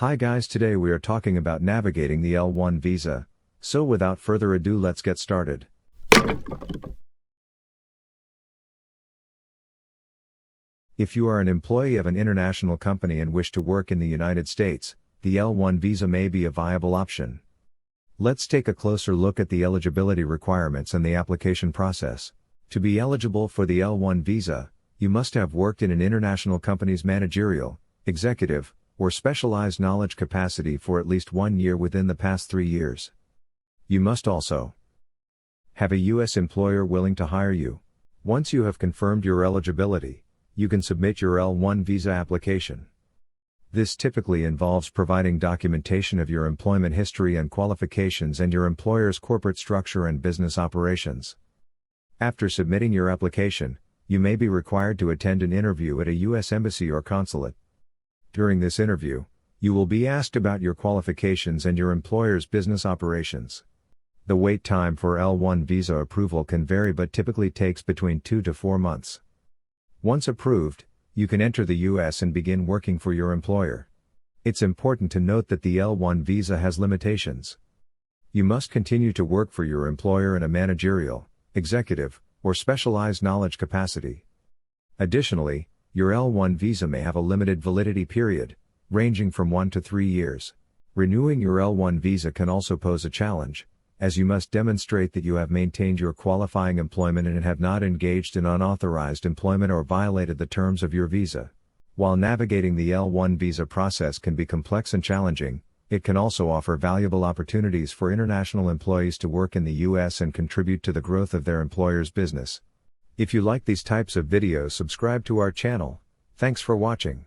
Hi guys, today we are talking about navigating the L-1 visa. So without further ado, let's get started. If you are an employee of an international company and wish to work in the United States, the L-1 visa may be a viable option. Let's take a closer look at the eligibility requirements and the application process. To be eligible for the L-1 visa, you must have worked in an international company's managerial, executive, or specialized knowledge capacity for at least 1 year within the past 3 years. You must also have a U.S. employer willing to hire you. Once you have confirmed your eligibility, you can submit your L-1 visa application. This typically involves providing documentation of your employment history and qualifications and your employer's corporate structure and business operations. After submitting your application, you may be required to attend an interview at a U.S. embassy or consulate. During this interview, you will be asked about your qualifications and your employer's business operations. The wait time for L-1 visa approval can vary but typically takes between 2 to 4 months. Once approved, you can enter the U.S. and begin working for your employer. It's important to note that the L-1 visa has limitations. You must continue to work for your employer in a managerial, executive, or specialized knowledge capacity. Additionally, your L-1 visa may have a limited validity period, ranging from 1 to 3 years. Renewing your L-1 visa can also pose a challenge, as you must demonstrate that you have maintained your qualifying employment and have not engaged in unauthorized employment or violated the terms of your visa. While navigating the L-1 visa process can be complex and challenging, it can also offer valuable opportunities for international employees to work in the U.S. and contribute to the growth of their employer's business. If you like these types of videos, subscribe to our channel. Thanks for watching.